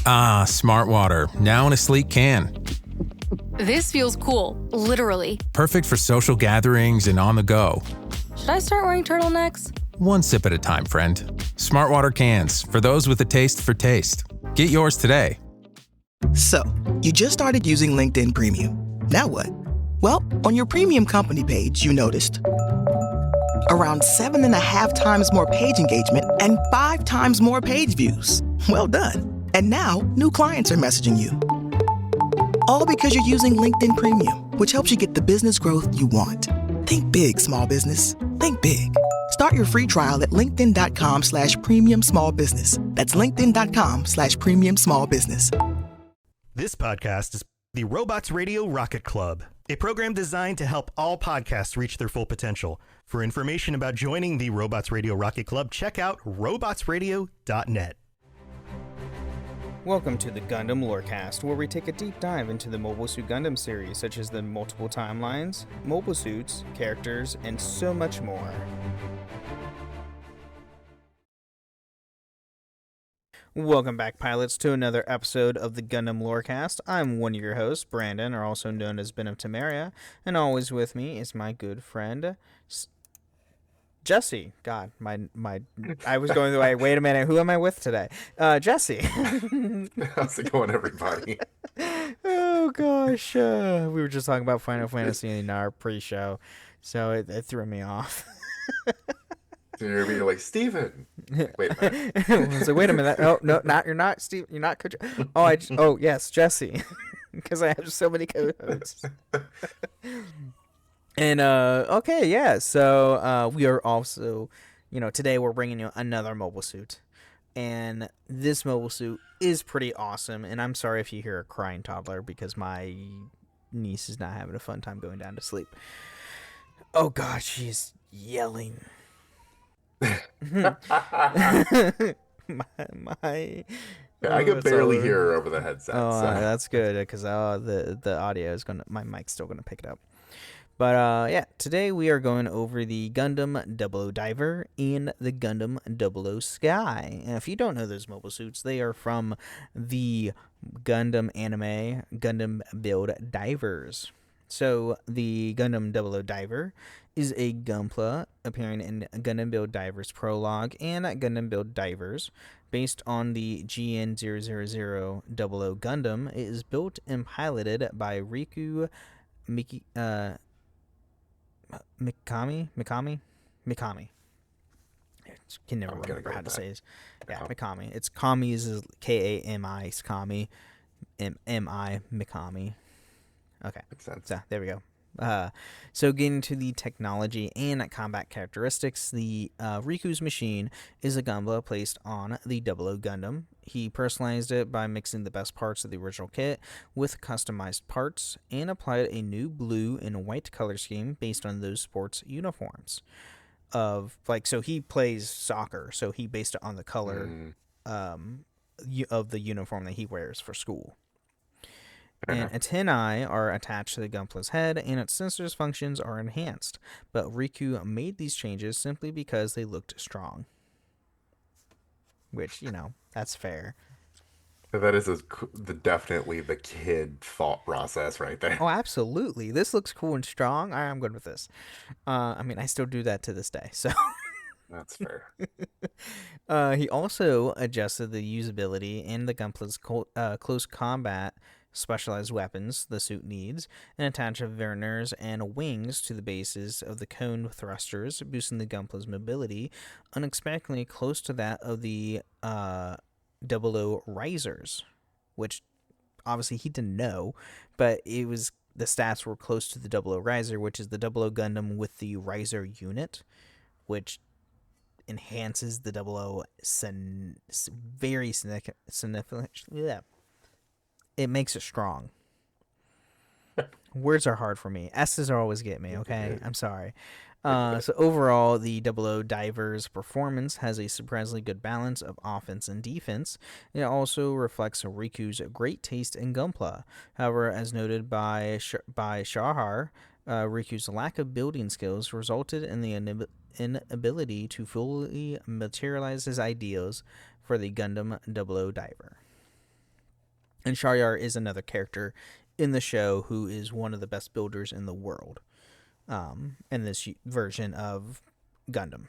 Ah, Smart Water, now in a sleek can. This feels cool, literally. Perfect for social gatherings and on the go. Should I start wearing turtlenecks? One sip at a time, friend. Smart Water cans, for those with a taste for taste. Get yours today. So, you just started using LinkedIn Premium. Now what? Well, on your premium company page, you noticed around 7.5 times more page engagement and 5 times more page views. Well done. And now, new clients are messaging you. All because you're using LinkedIn Premium, which helps you get the business growth you want. Think big, small business. Think big. Start your free trial at linkedin.com/premium small business. That's linkedin.com/premium small business. This podcast is the Robots Radio Rocket Club, a program designed to help all podcasts reach their full potential. For information about joining the Robots Radio Rocket Club, check out robotsradio.net. Welcome to the Gundam Lorecast, where we take a deep dive into the Mobile Suit Gundam series, such as the multiple timelines, mobile suits, characters, and so much more. Welcome back, pilots, to another episode of the Gundam Lorecast. I'm one of your hosts, Brandon, or also known as Ben of Temeria, and always with me is my good friend, Jesse. God, I was going the way. Wait a minute, who am I with today? Jesse. How's it going, everybody? Oh gosh, we were just talking about Final Fantasy in our pre-show, so it threw me off. So you're like, Steven. Wait a minute. I was like, wait a minute. Oh no, you're not Steve. You're not Coach. Oh yes, Jesse, because I have so many co-hosts. And okay, yeah. So we are also, today we're bringing you another mobile suit, and this mobile suit is pretty awesome. And I'm sorry if you hear a crying toddler because my niece is not having a fun time going down to sleep. Oh gosh, she's yelling. my I can barely hear her over the headset. Oh, so. That's good because the audio is my mic's still gonna pick it up. But yeah, today we are going over the Gundam Build Diver and the Gundam Build Sky. And if you don't know those mobile suits, they are from the Gundam anime Gundam Build Divers. So the Gundam Build Diver is a Gunpla appearing in Gundam Build Divers Prologue and Gundam Build Divers. Based on the GN00000 Gundam, it is built and piloted by Riku Mikami. I can never remember how to say it. Yeah, Mikami. It's Kami is Kami. It's Kami. M-I Mikami. Okay. Makes sense. So there we go. So getting to the technology and combat characteristics, the Riku's machine is a Gunpla placed on the 00 Gundam. He personalized it by mixing the best parts of the original kit with customized parts and applied a new blue and white color scheme based on those sports uniforms. So he plays soccer, so he based it on the color of the uniform that he wears for school. And antennae are attached to the Gunpla's head, and its sensors functions are enhanced. But Riku made these changes simply because they looked strong. Which, that's fair. That is definitely the kid thought process right there. Oh, absolutely. This looks cool and strong. I'm good with this. I still do that to this day, so... That's fair. He also adjusted the usability in the Gunpla's close combat specialized weapons the suit needs, and attach Werners and wings to the bases of the cone thrusters, boosting the Gunpla's mobility unexpectedly close to that of the 00 risers, which obviously he didn't know, but the stats were close to the 00 riser, which is the 00 Gundam with the riser unit, which enhances the 00 very significantly. Yeah. It makes it strong. Words are hard for me. S's are always get me, okay? I'm sorry. So overall, the 00 Diver's performance has a surprisingly good balance of offense and defense. It also reflects Riku's great taste in Gunpla. However, as noted by Shahar, Riku's lack of building skills resulted in the inability to fully materialize his ideals for the Gundam 00 Diver. And Sharyar is another character in the show who is one of the best builders in the world, in this version of Gundam.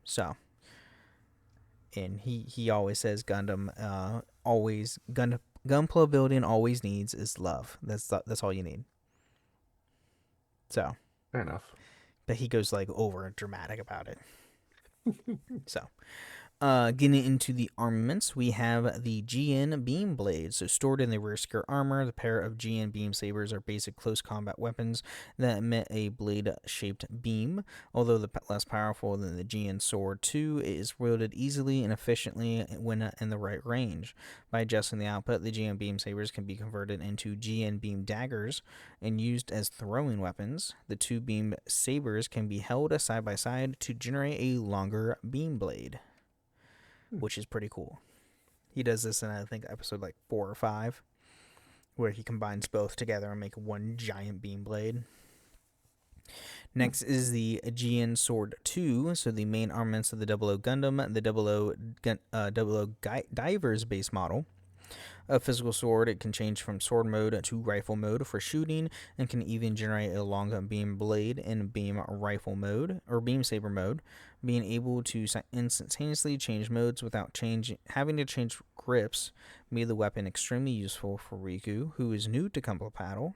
So, and he always says Gundam, Gunpla building always needs is love. That's all you need. So, Fair enough. but he goes like over dramatic about it. So, getting into the armaments, we have the GN beam blades. So stored in the rear skirt armor, the pair of GN beam sabers are basic close combat weapons that emit a blade-shaped beam. Although less powerful than the GN sword 2, it is wielded easily and efficiently when in the right range. By adjusting the output, the GN beam sabers can be converted into GN beam daggers and used as throwing weapons. The two beam sabers can be held side by side to generate a longer beam blade, which is pretty cool. He does this in, I think, episode like 4 or 5, where he combines both together and make one giant beam blade. Next is the GN Sword 2, so the main armaments of the 00 Gundam, the 00 Divers base model. A physical sword, it can change from sword mode to rifle mode for shooting, and can even generate a long beam blade in beam rifle mode, or beam saber mode. Being able to instantaneously change modes without having to change grips made the weapon extremely useful for Riku, who is new to Gunpla Paddle.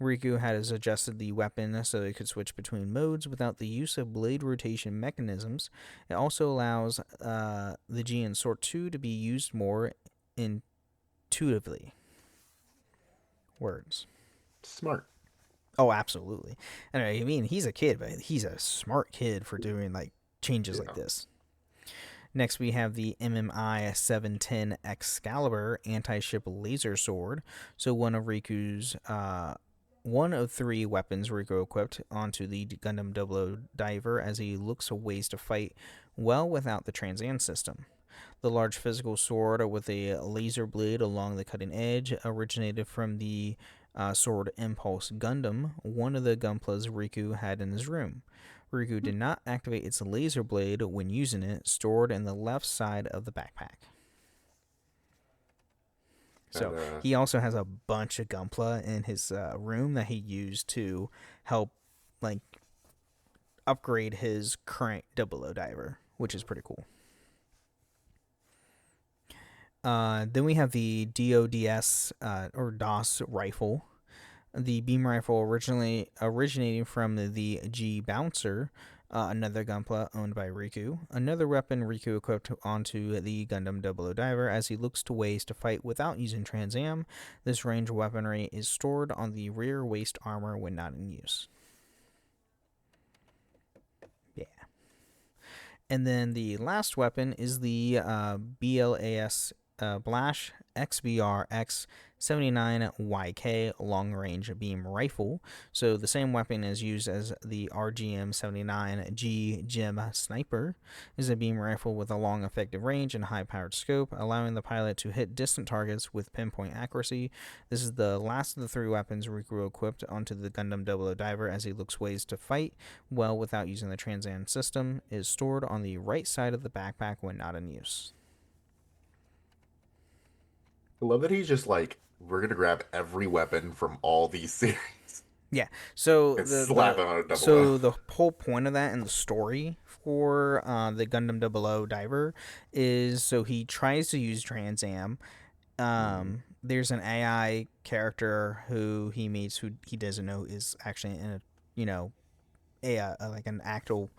Riku has adjusted the weapon so it could switch between modes without the use of blade rotation mechanisms. It also allows the GN Sword 2 to be used more intuitively. Words. Smart. Oh, absolutely. And I mean, he's a kid, but he's a smart kid for doing like changes like this. Next, we have the MMI 710 Excalibur anti-ship laser sword. So one of 3 weapons Riku equipped onto the Gundam 00 Diver as he looks for ways to fight well without the Transand system. The large physical sword with a laser blade along the cutting edge originated from the Sword Impulse Gundam, one of the Gunplas Riku had in his room. Riku did not activate its laser blade when using it, stored in the left side of the backpack. So he also has a bunch of Gunpla in his room that he used to help like upgrade his current 00 Diver, which is pretty cool. Then we have the DODS or DOS rifle. The beam rifle originating from the G Bouncer, another Gunpla owned by Riku. Another weapon Riku equipped onto the Gundam 00 Diver as he looks to ways to fight without using Transam. This range weaponry is stored on the rear waist armor when not in use. Yeah. And then the last weapon is the BLAS Blash XBR X79YK long-range beam rifle. So the same weapon is used as the RGM-79G Gem Sniper. Is a beam rifle with a long effective range and high-powered scope, allowing the pilot to hit distant targets with pinpoint accuracy. This is the last of the 3 weapons Riku equipped onto the Gundam 00 Diver as he looks ways to fight well without using the Transand system. It is stored on the right side of the backpack when not in use. I love that he's just like, we're gonna grab every weapon from all these series. Yeah, so slap it on a 00. So the whole point of that in the story for the Gundam 00 Diver is so he tries to use Transam. There's an AI character who he meets who he doesn't know is actually in a like an actual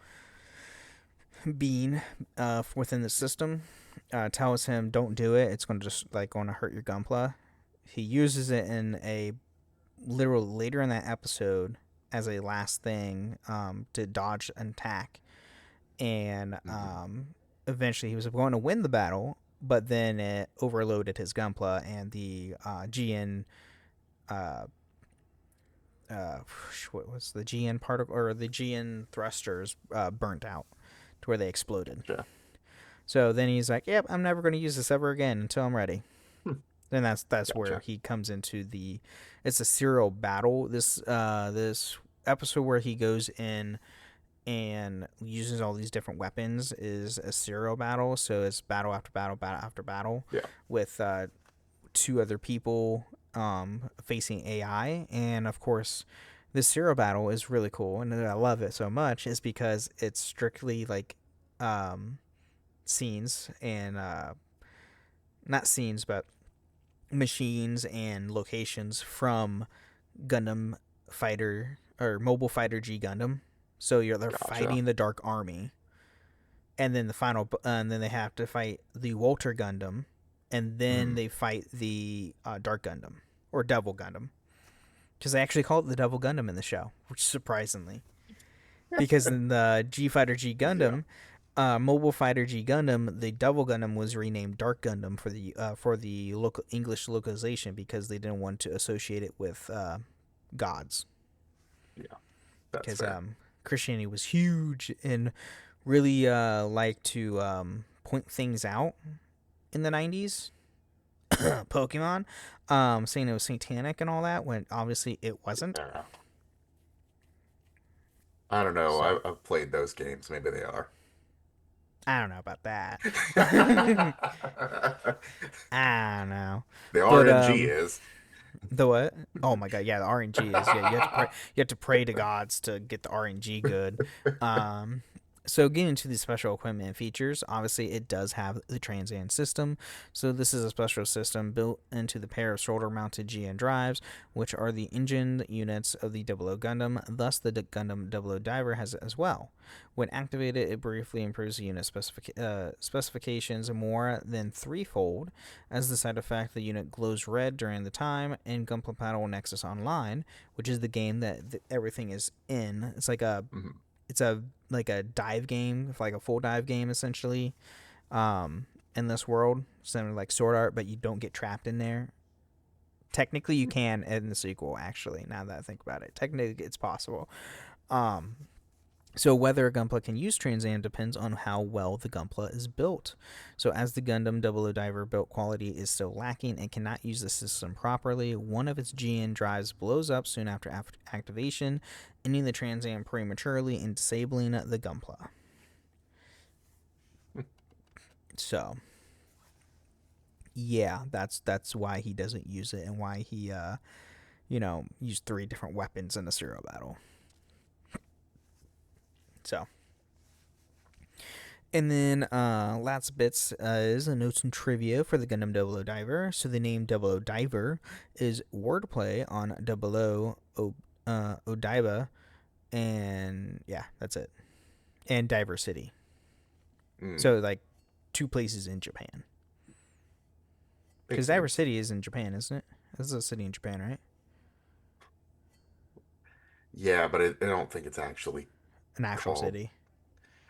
being within the system. Tells him don't do it. It's going to just like going to hurt your Gunpla. He uses it in a literal later in that episode as a last thing to dodge an attack, and eventually he was going to win the battle, but then it overloaded his Gunpla and the GN what was the GN particle or the GN thrusters burnt out to where they exploded. Yeah. So then he's like, "Yep, I'm never going to use this ever again until I'm ready." Then that's Gotcha. where he comes into it's a serial battle. This episode where he goes in and uses all these different weapons is a serial battle. So it's battle after battle, battle after battle, Yeah. with two other people facing AI. And of course, this serial battle is really cool, and I love it so much is because it's strictly like scenes and not scenes, but machines and locations from Gundam Fighter or Mobile Fighter G Gundam. So they're fighting the Dark Army, and then and then they have to fight the Walter Gundam, and then they fight the Dark Gundam or Devil Gundam, because they actually call it the Devil Gundam in the show, which surprisingly, because in the G Fighter G Gundam, Mobile Fighter G Gundam, the Devil Gundam was renamed Dark Gundam for the local English localization because they didn't want to associate it with gods. Yeah, that's because fair. Christianity was huge and really liked to point things out in the 90s. Pokemon, saying it was satanic and all that, when obviously it wasn't. Yeah. I don't know. So- I've played those games. Maybe they are. I don't know about that. I don't know. The But, RNG is. The what? Oh my god, yeah, the RNG is, yeah, you have to pray to gods to get the RNG good. So getting into the special equipment and features, obviously it does have the Transand system. So this is a special system built into the pair of shoulder-mounted GN drives, which are the engine units of the 00 Gundam. Thus, the Gundam 00 Diver has it as well. When activated, it briefly improves the unit specifications more than threefold. As the side effect, the unit glows red during the time in Gunpla Battle Nexus Online, which is the game that everything is in. It's like a like a dive game, like a full dive game essentially, in this world, similar like Sword Art, but you don't get trapped in there. Technically, you can in the sequel. Actually, now that I think about it, technically it's possible. So whether a Gunpla can use Transam depends on how well the Gunpla is built. So as the Gundam 00 Diver build quality is still lacking and cannot use the system properly, one of its GN drives blows up soon after activation, ending the Transam prematurely and disabling the Gunpla. So yeah, that's why he doesn't use it and why he used 3 different weapons in a serial battle. So, and then last bits is a notes and trivia for the Gundam 00 Diver. So the name 00 Diver is wordplay on 00 Odaiba, and yeah, that's it. And Diver City. So like 2 places in Japan. Because Diver City is in Japan, isn't it? This is a city in Japan, right? Yeah, but I don't think it's actually An actual called- city.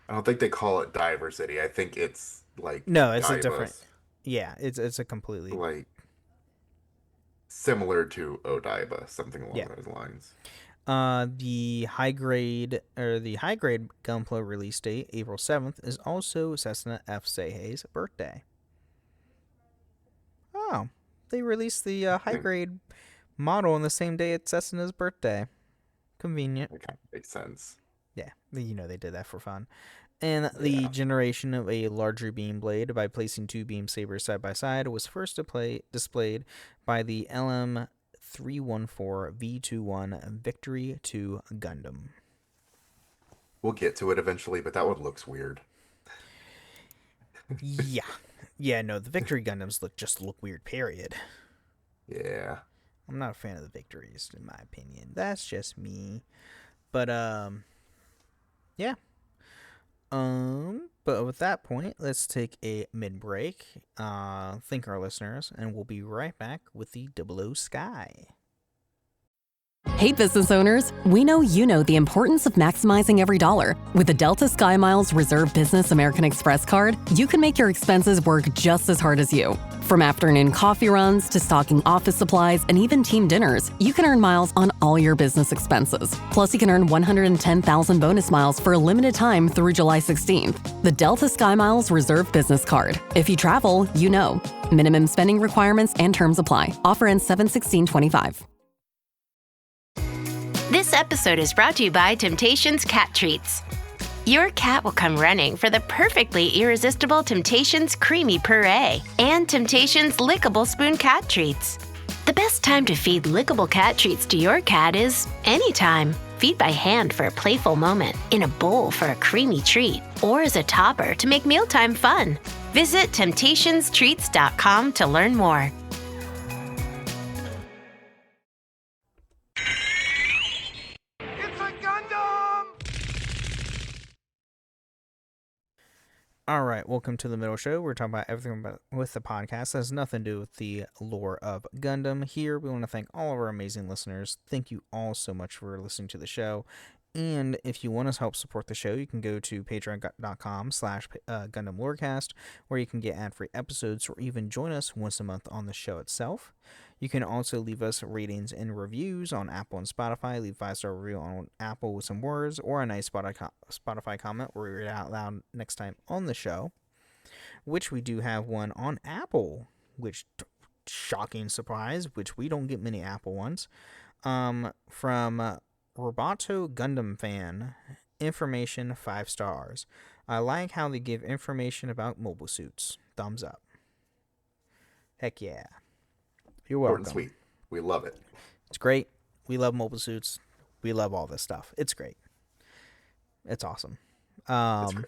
I don't think they call it Diver City. I think it's like No, it's a Daibas, different. Yeah, it's a completely. like similar to Odaiba, something along Yeah. those lines. The high grade Gunpla release date, April 7th, is also Cessna F. Seihei's birthday. Oh, they released the high grade model on the same day as Cessna's birthday. Convenient. That kind of makes sense. Yeah, they did that for fun. And the generation of a larger beam blade by placing 2 beam sabers side by side was first displayed by the LM314 V21 Victory 2 Gundam. We'll get to it eventually, but that one looks weird. Yeah, no, the Victory Gundams look weird, period. Yeah. I'm not a fan of the Victories, in my opinion. That's just me. But, yeah. But with that point, let's take a mid-break, thank our listeners, and we'll be right back with the 00 Sky. Hey, business owners, we know you know the importance of maximizing every dollar. With the Delta SkyMiles Reserve Business American Express card, you can make your expenses work just as hard as you. From afternoon coffee runs to stocking office supplies and even team dinners, you can earn miles on all your business expenses. Plus, you can earn 110,000 bonus miles for a limited time through July 16th. The Delta SkyMiles Reserve Business Card. If you travel, you know. Minimum spending requirements and terms apply. Offer ends 7/16/25. This episode is brought to you by Temptations Cat Treats. Your cat will come running for the perfectly irresistible Temptations Creamy Puree and Temptations Lickable Spoon Cat Treats. The best time to feed lickable cat treats to your cat is anytime. Feed by hand for a playful moment, in a bowl for a creamy treat, or as a topper to make mealtime fun. Visit temptationstreats.com to learn more. It's a Gundam! All right, welcome to the Middle Show. We're talking about everything about with the podcast that has nothing to do with the lore of Gundam. Here, we want to thank all of our amazing listeners. Thank you all so much for listening to the show. And if you want to help support the show, you can go to patreon.com/Gundam Lorecast, where you can get ad-free episodes or even join us once a month on the show itself. You can also leave us ratings and reviews on Apple and Spotify. Leave 5-star review on Apple with some words or a nice Spotify comment where we read it out loud next time on the show, which we do have one on Apple, which shocking surprise, which we don't get many Apple ones, from Roboto Gundam Fan. Information 5 stars. I like how they give information about mobile suits. Thumbs up. Heck yeah. You're welcome. Short and sweet. We love it. It's great. We love mobile suits. We love all this stuff. It's great. It's awesome. It's great.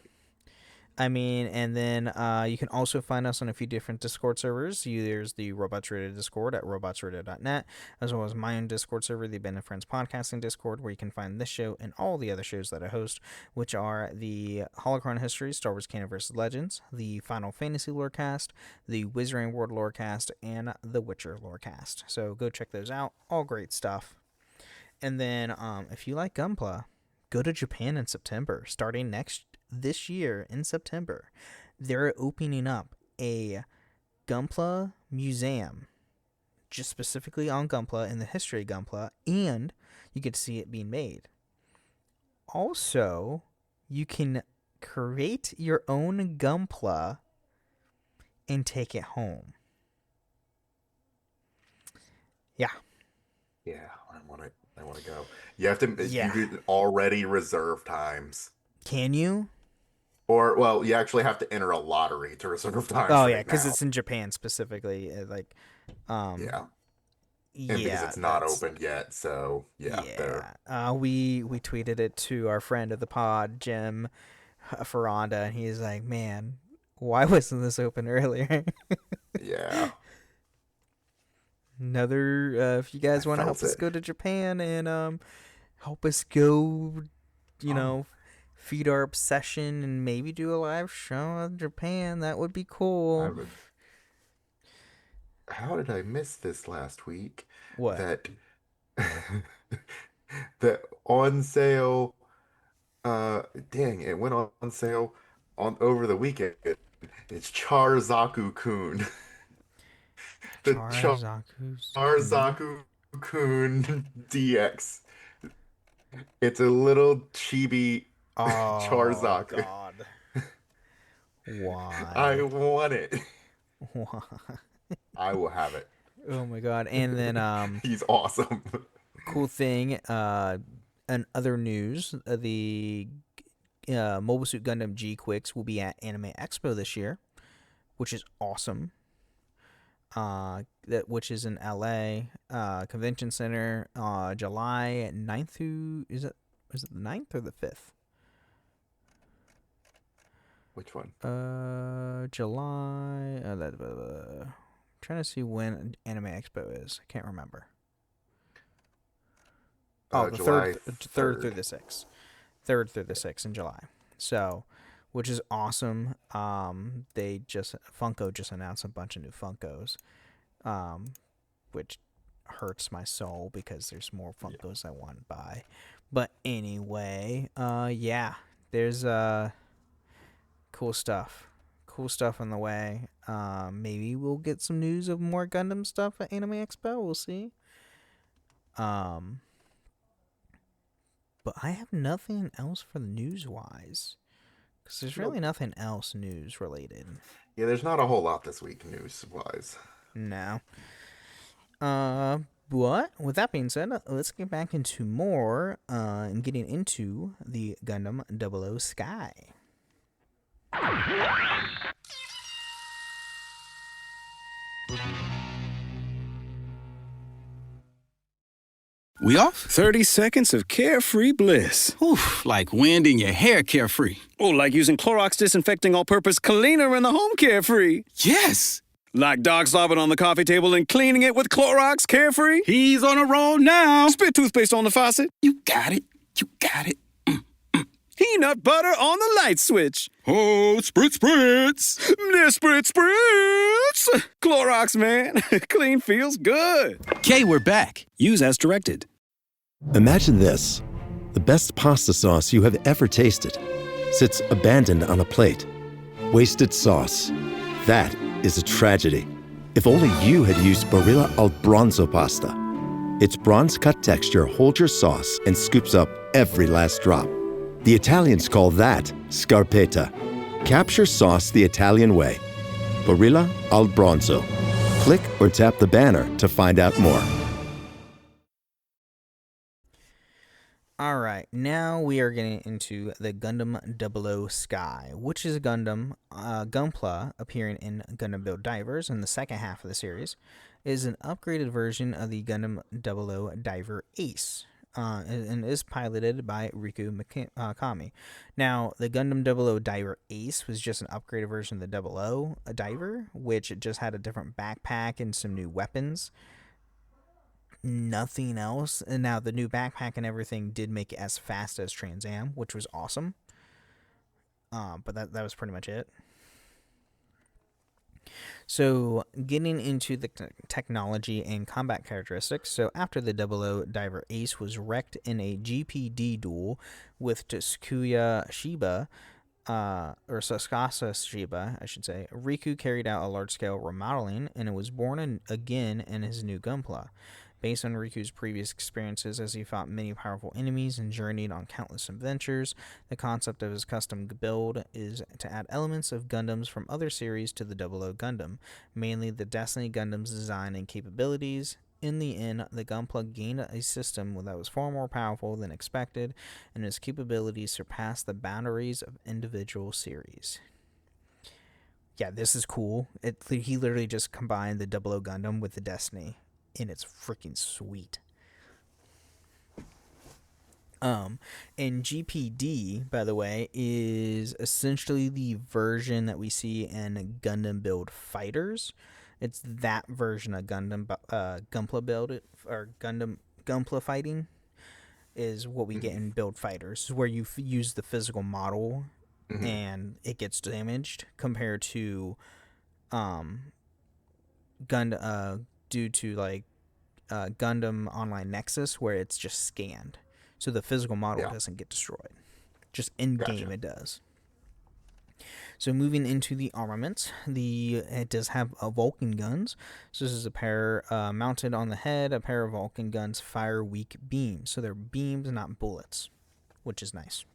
I mean, and then you can also find us on a few different Discord servers. There's the Robots Radio Discord at robotsradio.net, as well as my own Discord server, the Ben and Friends Podcasting Discord, where you can find this show and all the other shows that I host, which are the Holocron History, Star Wars Canon vs. Legends, the Final Fantasy Lorecast, the Wizarding World Lorecast, and the Witcher Lorecast. So go check those out. All great stuff. And then if you like Gunpla, go to Japan in September, starting this year in September. They're opening up a Gunpla museum just specifically on Gunpla and the history of Gunpla, and you get to see it being made. Also, you can create your own Gunpla and take it home. Yeah. Yeah, I want to go. You have to you can already reserve times. Can you? Or, well, you actually have to enter a lottery to reserve times. Oh, yeah, because it's in Japan specifically. Yeah. And because it's not opened yet, so, yeah. We tweeted it to our friend of the pod, Jim Ferranda, and he's like, man, why wasn't this open earlier? Yeah. Another, if you guys want to help us go to Japan and help us go, feed our obsession and maybe do a live show in Japan, that would be cool. How did I miss this last week? What? That on sale, dang, it went on sale over the weekend. It's Charzaku-kun. The Charzaku-kun DX. It's a little chibi Charzaku. God. Why? I want it. Why? I will have it. Oh my god. And then he's awesome. Cool thing, and other news, the Mobile Suit Gundam G-Quicks will be at Anime Expo this year, which is awesome. Which is in LA Convention Center, July 9th through is it the 9th or the 5th? Which one? July. Trying to see when Anime Expo is. I can't remember. Oh, the July 3rd through the 6th. 3rd through the 6th in July. So, which is awesome. Funko just announced a bunch of new Funkos, which hurts my soul because there's more Funkos I want to buy. But anyway, there's cool stuff. Cool stuff on the way. Maybe we'll get some news of more Gundam stuff at Anime Expo. We'll see. But I have nothing else for the news-wise. Because there's really nothing else news-related. Yeah, there's not a whole lot this week news-wise. No. But with that being said, let's get back into more and getting into the Gundam 00 Sky. We off? 30 seconds of carefree bliss. Oof, like wind in your hair carefree. Oh, like using Clorox Disinfecting All-Purpose Cleaner in the home carefree. Yes! Like dog slobbing on the coffee table and cleaning it with Clorox Carefree? He's on a roll now. Spit toothpaste on the faucet? You got it. You got it. Peanut butter on the light switch. Oh, spritz, spritz. Spritz, spritz. Clorox, man. Clean feels good. Okay, we're back. Use as directed. Imagine this. The best pasta sauce you have ever tasted sits abandoned on a plate. Wasted sauce. That is a tragedy. If only you had used Barilla al Bronzo pasta. Its bronze-cut texture holds your sauce and scoops up every last drop. The Italians call that scarpetta. Capture sauce the Italian way. Barilla al Bronzo. Click or tap the banner to find out more. All right, now we are getting into the Gundam 00 Sky, which is a Gunpla appearing in Gundam Build Divers in the second half of the series. It is an upgraded version of the Gundam 00 Diver Ace, and is piloted by Riku Kami. Now, the Gundam 00 Diver Ace was just an upgraded version of the 00 Diver, which just had a different backpack and some new weapons. Nothing else. And now the new backpack and everything did make it as fast as Trans Am, which was awesome. But that was pretty much it. So getting into the technology and combat characteristics. So after the 00 Diver Ace was wrecked in a GPD duel with Tsukaya Shiba, or Sasakasa Shiba, I should say, Riku carried out a large-scale remodeling, and it was born again in his new Gunpla. Based on Riku's previous experiences as he fought many powerful enemies and journeyed on countless adventures, the concept of his custom build is to add elements of Gundams from other series to the 00 Gundam, mainly the Destiny Gundam's design and capabilities. In the end, the Gunpla gained a system that was far more powerful than expected, and its capabilities surpassed the boundaries of individual series. Yeah, this is cool. He literally just combined the 00 Gundam with the Destiny. And it's freaking sweet. And GPD, by the way, is essentially the version that we see in Gundam Build Fighters. It's that version of Gunpla Build, or Gunpla Fighting, is what we get in Build Fighters, where you use the physical model and it gets damaged, compared to due to like Gundam Online Nexus, where it's just scanned, so the physical model doesn't get destroyed. Just in game, it does. So moving into the armaments, it does have Vulcan guns. So this is a pair mounted on the head. A pair of Vulcan guns fire weak beams, so they're beams, not bullets, which is nice.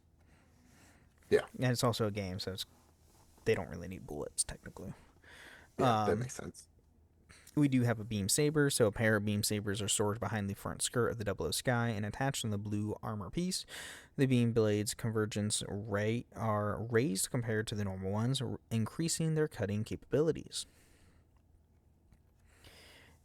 Yeah, and it's also a game, so they don't really need bullets technically. Yeah, that makes sense. We do have a beam saber, so a pair of beam sabers are stored behind the front skirt of the 00 Sky and attached on the blue armor piece. The beam blades' convergence are raised compared to the normal ones, increasing their cutting capabilities.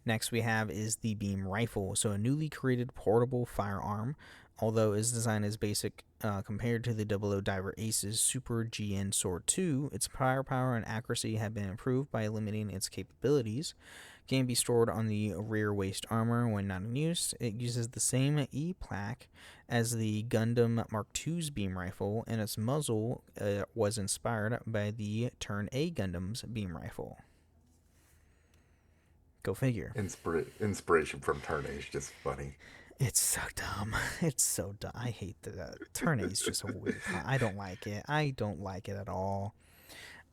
Next we have is the beam rifle, so a newly created portable firearm. Although its design is basic compared to the 00 Diver Ace's Super GN Sword 2, its firepower and accuracy have been improved by limiting its capabilities. Can be stored on the rear waist armor when not in use. It uses the same E-plaque as the Gundam Mark II's beam rifle, and its muzzle was inspired by the Turn A Gundam's beam rifle. Go figure. Inspiration from Turn A is just funny. It's so dumb. It's so dumb. I hate that. Turn A is just a weird. I don't like it. I don't like it at all.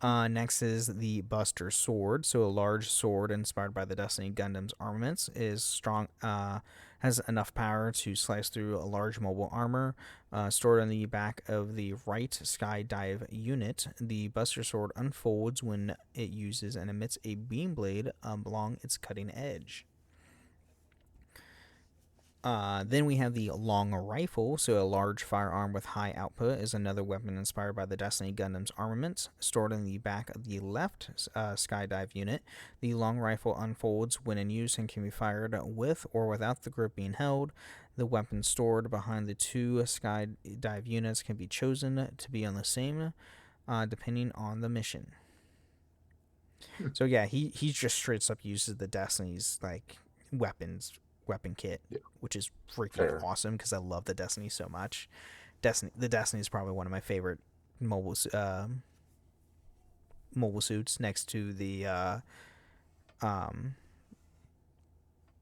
Next is the Buster Sword. So a large sword inspired by the Destiny Gundam's armaments is strong. Has enough power to slice through a large mobile armor. Stored on the back of the right skydive unit, the Buster Sword unfolds when it uses and emits a beam blade along its cutting edge. Then we have the long rifle, so a large firearm with high output is another weapon inspired by the Destiny Gundam's armaments. Stored in the back of the left skydive unit, the long rifle unfolds when in use and can be fired with or without the grip being held. The weapon stored behind the two skydive units can be chosen to be on the same, depending on the mission. So yeah, he just straight up uses the Destiny's like weapon kit, which is freaking awesome because I love the Destiny so much. The Destiny is probably one of my favorite mobile suits, next to the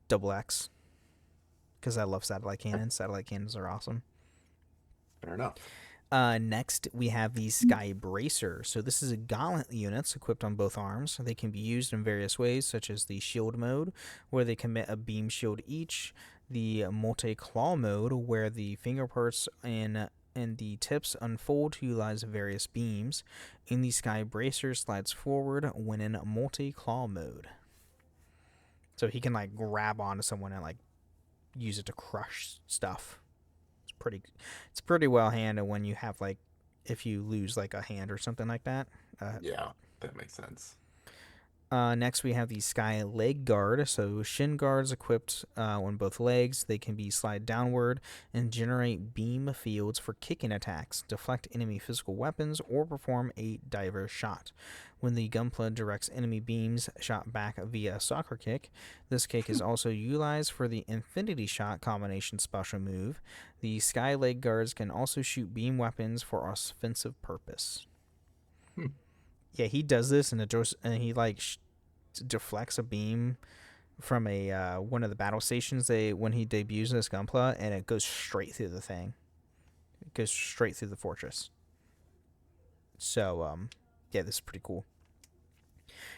Double X, because I love satellite cannons. Satellite cannons are awesome. Fair enough. Next, we have the Sky Bracer. So this is a gauntlet units equipped on both arms. They can be used in various ways, such as the shield mode, where they commit a beam shield each, the multi-claw mode, where the finger parts and the tips unfold to utilize various beams, and the Sky Bracer slides forward when in multi-claw mode. So he can like grab onto someone and like use it to crush stuff. It's pretty well handled when you have like, if you lose like a hand or something like that. Yeah, that makes sense. Next we have the Sky Leg Guard. So shin guards equipped on both legs. They can be slide downward and generate beam fields for kicking attacks, deflect enemy physical weapons, or perform a diver shot. When the Gunpla directs enemy beams shot back via a soccer kick, this kick is also utilized for the Infinity Shot combination special move. The Sky Leg Guards can also shoot beam weapons for offensive purpose. Yeah, he does this, and he like deflects a beam from a one of the battle stations when he debuts this Gunpla, and it goes straight through the thing. It goes straight through the fortress. So, yeah, this is pretty cool.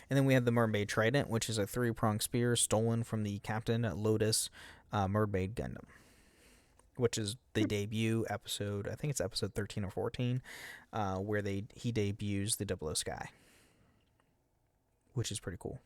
And then we have the Mermaid Trident, which is a 3-pronged spear stolen from the Captain Lotus Mermaid Gundam, which is the debut episode. I think it's episode 13 or 14, where he debuts the 00 Sky, which is pretty cool.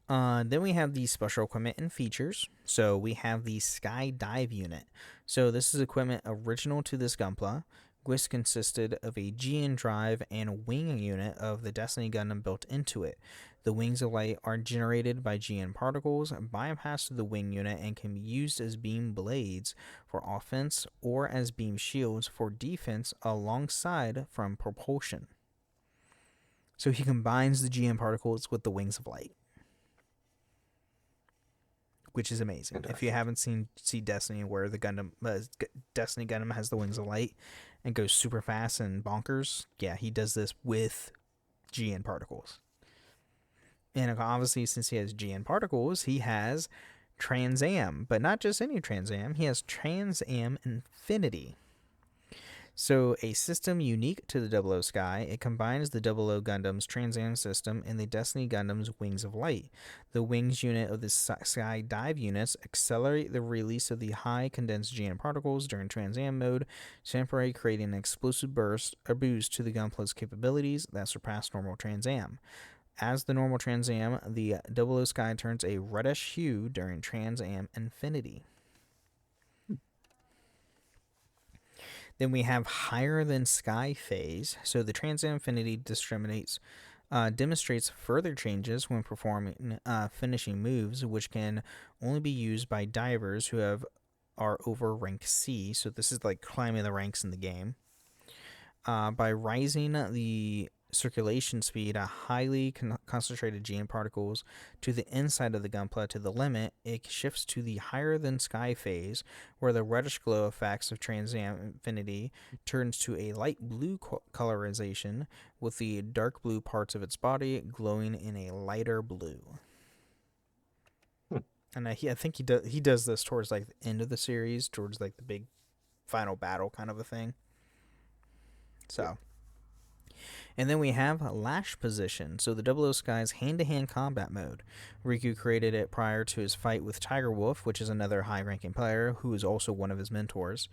Then we have the special equipment and features. So we have the Sky Dive Unit. So this is equipment original to this Gunpla, which consisted of a GN drive and wing unit of the Destiny Gundam built into it. The wings of light are generated by GN particles, bypass the wing unit, and can be used as beam blades for offense or as beam shields for defense alongside from propulsion. So he combines the GN particles with the wings of light, which is amazing. If you haven't seen Destiny, where the Destiny Gundam has the wings of light and goes super fast and bonkers, yeah, he does this with GN particles. And obviously, since he has GN particles, he has Trans Am, but not just any Trans Am. He has Trans Am Infinity. So, a system unique to the 00 Sky, it combines the 00 Gundam's Trans Am system and the Destiny Gundam's Wings of Light. The wings unit of the Sky Dive units accelerate the release of the high condensed GN particles during Trans Am mode, temporarily creating an explosive burst or boost to the Gunpla's capabilities that surpass normal Trans Am. As the normal Trans Am, the 00 Sky turns a reddish hue during Trans Am Infinity. Then we have Higher Than Sky phase. So the Trans Am Infinity demonstrates further changes when performing finishing moves, which can only be used by divers who are over rank C. So this is like climbing the ranks in the game. By rising the circulation speed at highly concentrated GN particles to the inside of the Gunpla to the limit, it shifts to the Higher Than Sky phase, where the reddish glow effects of Trans Am Infinity turns to a light blue colorization, with the dark blue parts of its body glowing in a lighter blue. And I think he does this towards like the end of the series, towards like the big final battle kind of a thing. So. And then we have Lash Position. So the 00 Sky's hand-to-hand combat mode. Riku created it prior to his fight with Tiger Wolf, which is another high-ranking player who is also one of his mentors.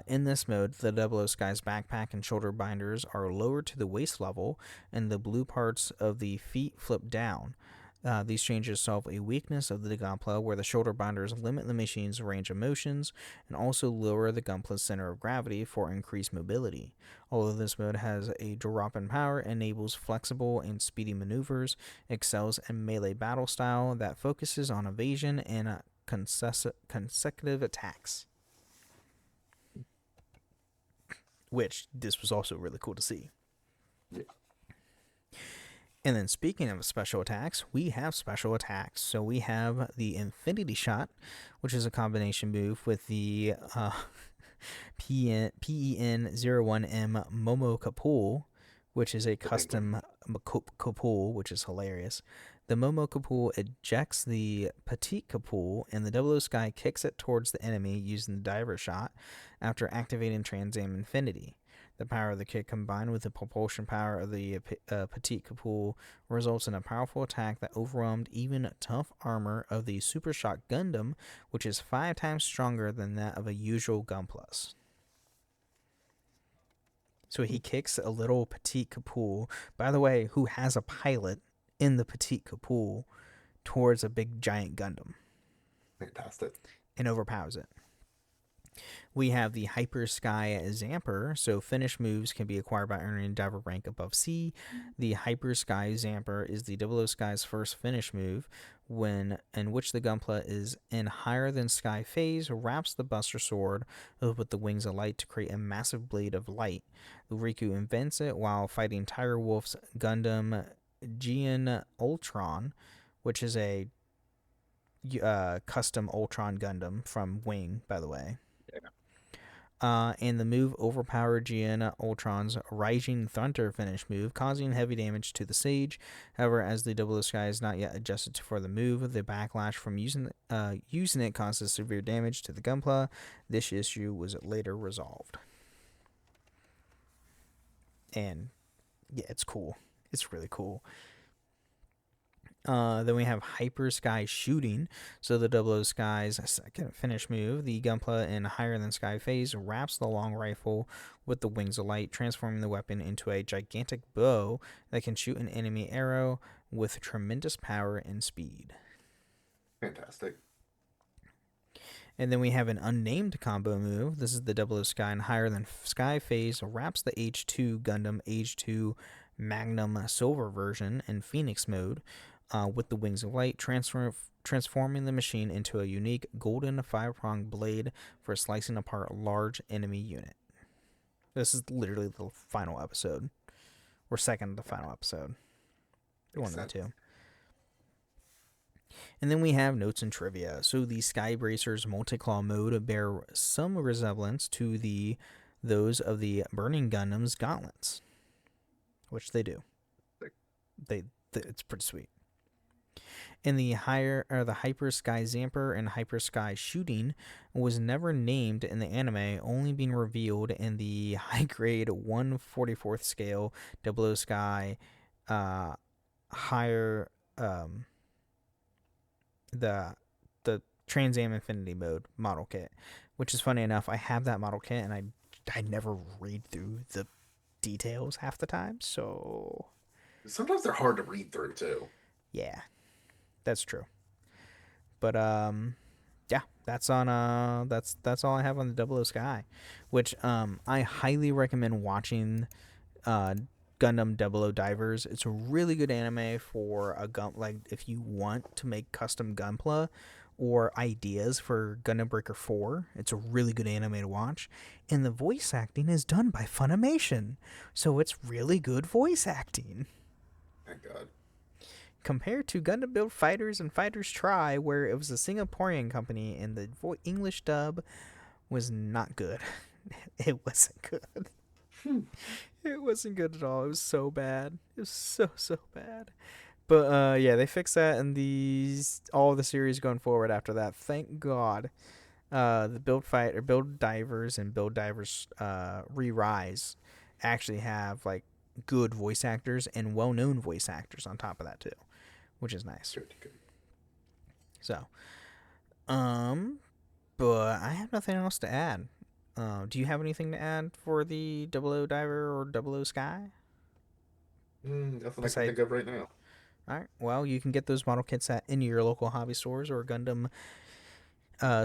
In this mode, the 00 Sky's backpack and shoulder binders are lowered to the waist level, and the blue parts of the feet flip down. These changes solve a weakness of the Gunpla, where the shoulder binders limit the machine's range of motions and also lower the Gunpla's center of gravity for increased mobility. Although this mode has a drop in power, enables flexible and speedy maneuvers, excels in melee battle style that focuses on evasion and consecutive attacks. Which, this was also really cool to see. Yeah. And then speaking of special attacks, we have special attacks. So we have the Infinity Shot, which is a combination move with the PEN-01M Momo Kapul, which is a custom Kapul, which is hilarious. The Momo Kapul ejects the Petite Kapul, and the Double O Sky kicks it towards the enemy using the Diver Shot after activating Trans Am Infinity. The power of the kick combined with the propulsion power of the Petite Kapul results in a powerful attack that overwhelmed even tough armor of the Super Shock Gundam, which is 5 times stronger than that of a usual Gunpla. So he kicks a little Petite Kapul, by the way, who has a pilot in the Petite Kapul, towards a big giant Gundam. Fantastic. And overpowers it. We have the Hyper Sky Zamper, so finish moves can be acquired by earning diver rank above C. The Hyper Sky Zamper is the Double O Sky's first finish move, in which the Gunpla is in higher than sky phase, wraps the Buster Sword with the wings of light to create a massive blade of light. Riku invents it while fighting Tiger Wolf's Gundam Gian Ultron, which is a custom Ultron Gundam from Wing, by the way. And the move overpowered Gian Ultron's Rising Thunder finish move, causing heavy damage to the Sage. However, as the Double O Sky is not yet adjusted for the move, the backlash from using it causes severe damage to the Gunpla. This issue was later resolved. And yeah, it's cool. It's really cool. Then we have Hyper Sky Shooting. So the Double O Sky's second finish move, the Gunpla in higher than sky phase wraps the long rifle with the wings of light, transforming the weapon into a gigantic bow that can shoot an enemy arrow with tremendous power and speed. Fantastic. And then we have an unnamed combo move. This is the Double O Sky in higher than sky phase wraps the H2 Gundam H2 Magnum Silver version in Phoenix mode. With the wings of light, transforming the machine into a unique golden 5-pronged blade for slicing apart a large enemy unit. This is literally the final episode, or second to the final episode. One of the two. And then we have notes and trivia. So the Sky Bracers multi-claw mode bear some resemblance to those of the Burning Gundam's gauntlets, which they do. It's pretty sweet. In the Hyper Sky Zamper and Hyper Sky Shooting was never named in the anime, only being revealed in the high grade 1/44th scale Double O Sky higher the Trans Am Infinity mode model kit, which is funny enough. I have that model kit and I never read through the details half the time, so sometimes they're hard to read through too. Yeah. That's true. But yeah, that's on that's all I have on the Double O Sky, which I highly recommend watching Gundam Double O Divers. It's a really good anime for a gun, like if you want to make custom Gunpla or ideas for Gundam Breaker 4. It's a really good anime to watch, and the voice acting is done by Funimation, so it's really good voice acting. Thank God. Compared to Gundam Build Fighters and Fighters Try, where it was a Singaporean company and the English dub was not good. It wasn't good. It wasn't good at all. It was so bad. It was so bad. But yeah, they fixed that in all the series going forward after that. Thank God. The Build Divers and Build Divers Re-Rise actually have like good voice actors and well-known voice actors on top of that too, which is nice. Good. So, but I have nothing else to add. Do you have anything to add for the Double O Diver or Double O Sky? Nothing I can think of right now. All right. Well, you can get those model kits at any of your local hobby stores or Gundam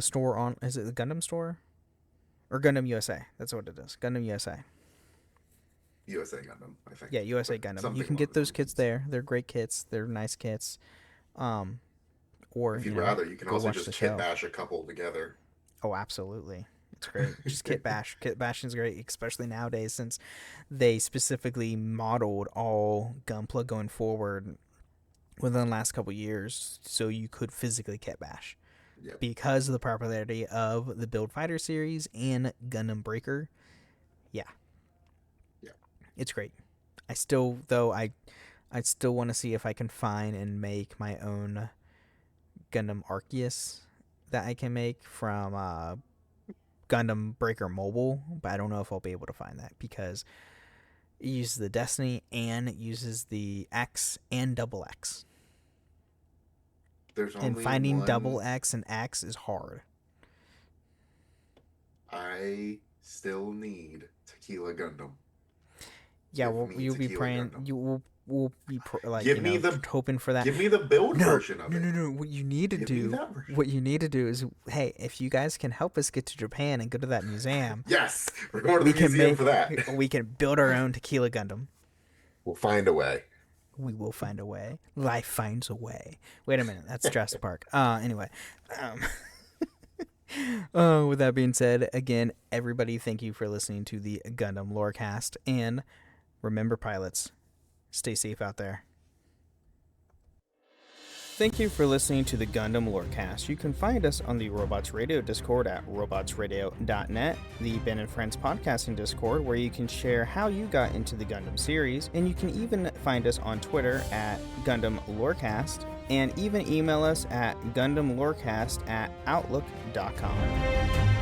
store on. Is it the Gundam store or Gundam USA? That's what it is. Gundam USA. USA Gundam, I think. Yeah, USA Gundam. You can get those kits there. They're great kits. They're nice kits. Or if you'd rather, you can also just kit bash a couple together. Oh, absolutely. It's great. Just kit bash. Kit bashing is great, especially nowadays since they specifically modeled all Gunpla going forward within the last couple years, so you could physically kit bash. Yep. Because of the popularity of the Build Fighter series and Gundam Breaker. Yeah. It's great. I still want to see if I can find and make my own Gundam Arceus that I can make from Gundam Breaker Mobile, but I don't know if I'll be able to find that because it uses the Destiny and it uses the X and double X. And finding double X and X is hard. I still need Tequila Gundam. Yeah, well, you'll be praying. Gundam. We'll be hoping for that. Give me the build version of it. No. What you need to do is, hey, if you guys can help us get to Japan and go to that museum. Yes, we're going to the museum for that. We can build our own Tequila Gundam. We'll find a way. We will find a way. Life finds a way. Wait a minute, that's Jurassic Park. Anyway. With that being said, again, everybody, thank you for listening to the Gundam Lorecast, and remember, pilots, stay safe out there. Thank you for listening to the Gundam Lorecast. You can find us on the Robots Radio Discord at robotsradio.net, the Ben and Friends podcasting Discord, where you can share how you got into the Gundam series, and you can even find us on Twitter at Gundam Lorecast, and even email us at gundamlorecast@outlook.com.